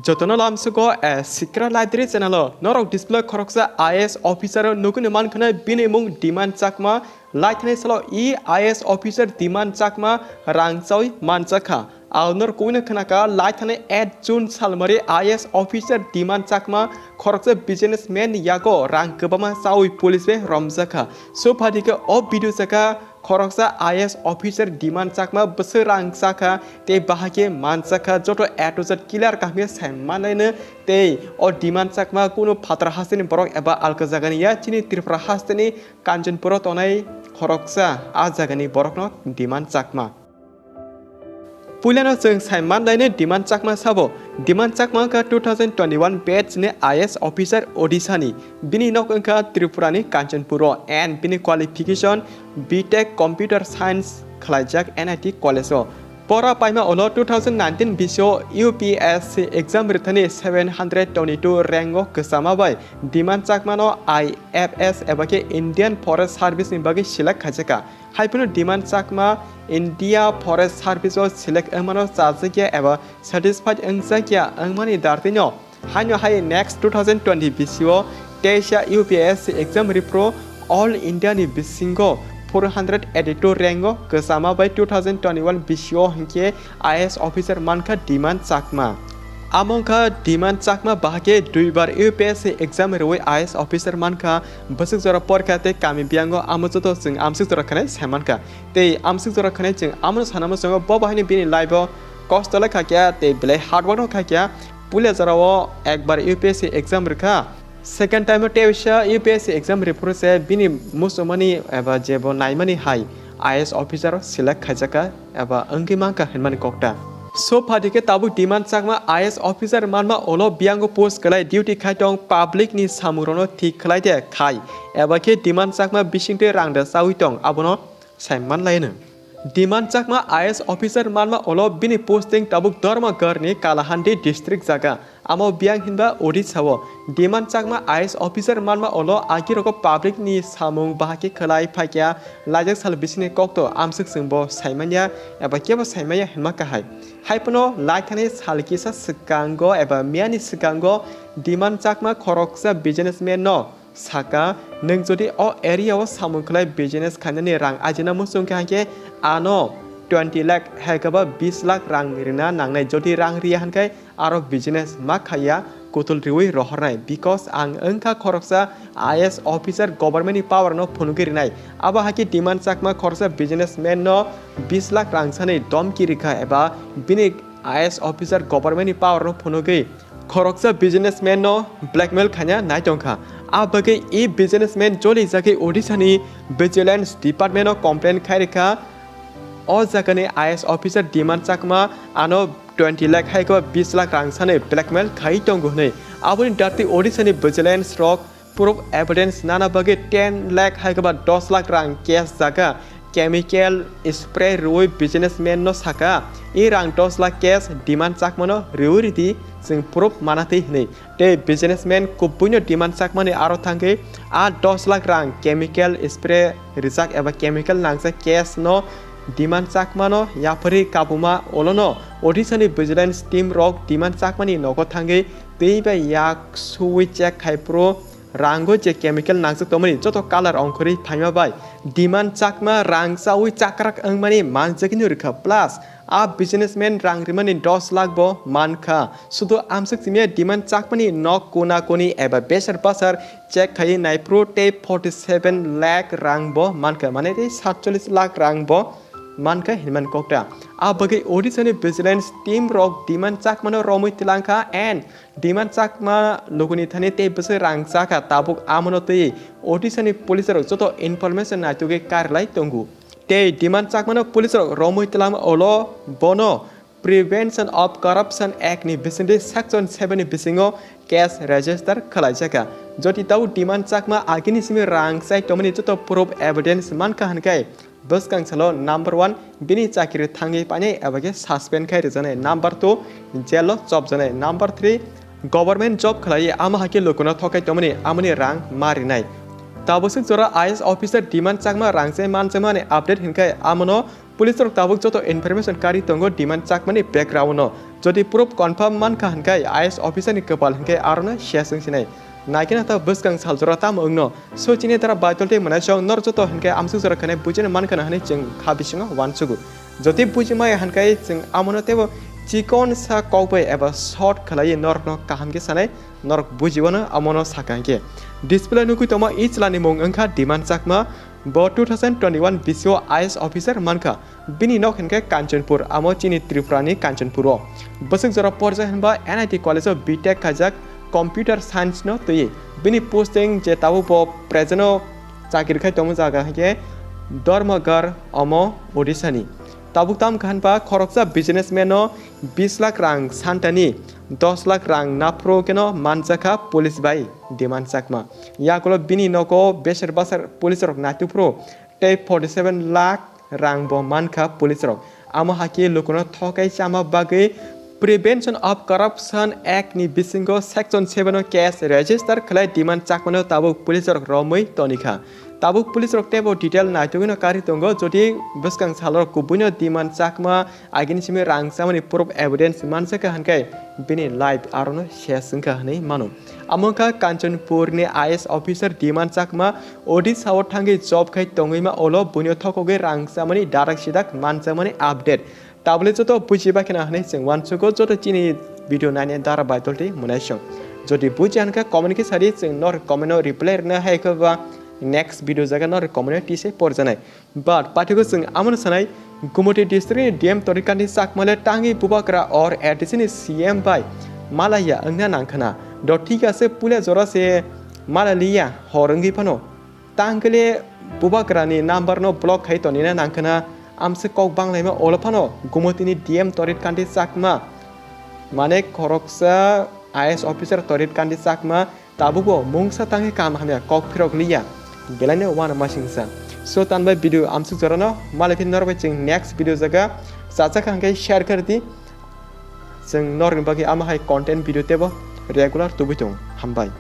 Jotono lamsuko secret library channel norok display khoroksa IAS officer nukune man khana bini mung Dhiman Chakma laithne salo IAS officer Dhiman Chakma rangchoi Manjakha alnor kuina khanaka laithne at June salmari IAS officer Dhiman Chakma khoroksa businessman yago rang kebama sawi police be Romjakha so phadika of video saka khoroksa IAS officer Dhiman Chakma beserang saka te bahake Manjakha joto atozat killer kahmia saimanaine te o Dhiman Chakma kuno phatra hasini borok eba alka jagani ya chini tripura hasteni kanjanpura tonai khoroksa a jagani borok no Dhiman Chakma Pulano jeng saiman laine Dhiman Chakma sabo Dhiman Chakma ka 2021 batch ne IAS officer Odisha ni bini nok angka Tripura ni Kanchanpura and bini qualification BTech computer science khlajak NIT college Pora paima olo 2019 bisyo UPSC exam rithani 722 rango kesama bai Dhiman Chakma no IFS ebake Indian Forest Service ni bagi select khajaka haipunu Dhiman Chakma India Forest Service o select amano chajkia eba satisfied angjakya angmani Dartwi no hanyo hai next 2020 bisyo Tesha UPSC exam repro all India ni bisingo 482 rango kesama by 2021 bisyo hingke IAS officer manka Dhiman Chakma amongka Dhiman Chakma bahake duibar UPSC exam roi IAS officer manka basuk jora porka te kami biango amojoto jeng amsuk jora khane samanka te amsuk jora khane jeng amno sanamo songo bobahini bini live kostole khakya te bele hard work khakya pule jara o ekbar UPSC exam rikha Second time Tesha UPSC exam report se bini musomani eba jebo naimani hai IAS officer select khajaka eba angima ka henmani kokta so phadike tabu Dhiman Chakma IAS officer manma olo biango post kalai duty khaitong public ni samurono thik khlai de khai eba ke Dhiman Chakma bisingte rangda sawitong abono saiman laina Dhiman Chakma IAS officer manma olo bini posting tabuk dharma garni Kalahandi district jaga amo biang hinba Odisha wo Dhiman Chakma IAS officer manma olo agiroko public ni samung bahaki khalai phakya lajak sal bisine kokto amsuk singbo saimanya eba keba saimaya henma kahai haipono laikhane salkisa sikango eba miani sikango Dhiman Chakma khoroksa businessman no saka neng jodi o area o samung khlai business khanani rang ajina musung kahke ano 20 lakh hekaba 20 lakh rang rina nangnai jodi rang ria hankai aro business makhaya kutul riwi rohornai because ang angka khoroksa IAS officer government power no phunugiri nai aba haki Dhiman Chakma khoroksa businessman no 20 lakh rang sane dom kirikha eba bini IAS officer government power no phunugi khoroksa businessman no blackmail khanya nai tongkha abage e businessman joli jake Odisha ni vigilance department no complaint khairikha o jagani IAS officer Dhiman Chakma ano 20 lakh haiko 20 lakh rang sane blackmail khai tongo nei abuni Dartwi Odisha ni vigilance rock proof evidence nana bage 10 lakh haiko 10 lakh rang cash jaga chemical spray roi businessman no saka e rang 10 lakh cash Dhiman Chakma no riuriti jeng proof manati nei te businessman kupuno Dhiman Chakma ni aro thangke a 10 lakh rang chemical spray rijak eba chemical nangsa cash no Dhiman Chakma no yapari kabuma olono Odisha ni vigilance team rock Dhiman Chakma ni nogo thange teiba yak sui check khaipro rango je chemical nangsa tomani joto color ongkhori phaima bai Dhiman Chakma rang sawi chakrak angmani manjakini rikha plus a businessman rang rimani 10 lakh bo mankha sudo amsuk simia Dhiman Chakma ni nok kona koni eba besar pasar check khai naipro te 47 lakh rang bo mankha mane te 47 lakh rang bo manka hinman kokta abage Odisha ni vigilance team rock Dhiman Chakma no romui tilangkha and Dhiman Chakma loguni thani te bese rang chaka tabuk amono te Odisha ni police ro joto information na tuge karlai tongu te Dhiman Chakma no police ro romui tilang olo bono Prevention of Corruption Act ni bisinde section 7 ni bisingo case register khalajaka joti tau Dhiman Chakma agini simi rang sai tomani joto proof evidence manka hankai bus kang salo number 1 bini chakiri thangi pane abage suspend khai rejane number 2 jail job jane number 3 government job khlai ama hake lokona thokai tomani amani rang marinai tabosik jora IAS officer Dhiman Chakma rangse manchama ne update hinkai amono police रक Tabuk जतो information कारी तंगो demand चाकमानि background न जदि proof confirm मानखा हनखाय IAS officer नि कपाल हनखाय आरनो शेसं सिनाय नायकिना ता बसकां सालजरा ताम अंगनो सोचिने तारा बायतलते मनासौ नर जतो हनखाय आमसु जरा खने बुजिने मानखाना हने जों खाबिसिङो वानसुगु जदि बुजिमाय हनखाय जों आमनो तेबो चिकन सा कौबै एबा शॉर्ट खलाय नर न काहामके सानाय नर बुजिवनो आमनो साकांके डिस्प्ले नुकु तमा इचलानि मुं अंखा डिमांड चाकमा ब 2021 बिसिओ IAS ऑफिसर मानखा बिनि नक हनके कांचनपुर आमो चिनि त्रिपुरानि कांचनपुर बसक जरा पर्जा हनबा NIT कॉलेज ऑफ बीटेक खाजाक कंप्यूटर साइंस न तये बिनि पोस्टिंग जे ताबो ब प्रेजेनो चाकिरखाय तमु जागा हके धर्मगर अमो ओडिसानि ताबुक ताम खानबा खरकसा बिजनेसमैन 20 लाख रां सान्तानि 10 लाख रां नाफ्रो केनो मानजाखा पुलिस बाई डिमांड चाकमा याकलो बिनि नको बेसर बासर पुलिस रक नातुप्रो टे 47 लाख रां बो मानखा पुलिस रक आमो हाकी लोकनो थकाय चामा बागै प्रिवेंशन ऑफ करप्शन एक्ट नि बिसिंगो सेक्शन 7 केस रजिस्टर खलाय डिमांड चाकमानो ताबुक पुलिस रक रमै तनिखा ताबुक पुलिस रक टेबो डिटेल नायतुगिनो कारी तंगो जदि बसकां सालर कुबुनो डिमांड चाकमा आगिनिसिमे रांसामनि प्रूफ एविडेंस मानसका हनखाय बिनि लाइफ आरनो शेसंका हनै मानो आमोका कांचनपुरनि IAS ऑफिसर डिमांड चाकमा ओडिसाव थांगै जॉब खाय तंगैमा ओलो बुनियो थकोगे रांसामनि दाराक सिदाक मानसामनि अपडेट ताबले जतो बुजिबा केना हनै जों वानसुको जतो चिनि भिडियो नायने दारा बायतलते मुनायसं जदि बुजि हनका कमेन्ट के सारि जों नर कमेन्टआव रिप्लाय रनो हायखोबा नेक्स्ट वीडियो जगह नर कम्युनिटी से पर जानाय बाट पाठको जों आमन सानाय गुमटी डिस्ट्रिक्ट डीएम तरिकानि चाकमाले टांगी बुबाकरा और एडिशनल CM बाय मालाया अंगना नांखना द ठीक आसे पुले जरा से मालालिया हरंगी फनो टांगले बुबाकरानि नम्बर नो ब्लॉक खाय तनिना नांखना आमसे कक बांलायमा ओलफानो गुमटीनि डीएम तरिकानि चाकमा माने खरकसा IAS ऑफिसर तरिकानि चाकमा ताबुबो मुंसा तांगे काम हामया कक फिरक लिया बेलायनो वाना मासिंसा सो तानबाय वीडियो आमसु जरानो मालायफिन नरबाय जों नेक्स्ट वीडियो जगा जाजाखा हंगाय शेयर कर दी जों नरनि बागै आमाहाय कंटेंट वीडियो तेबो रेगुलर तुबिथं हामबाय।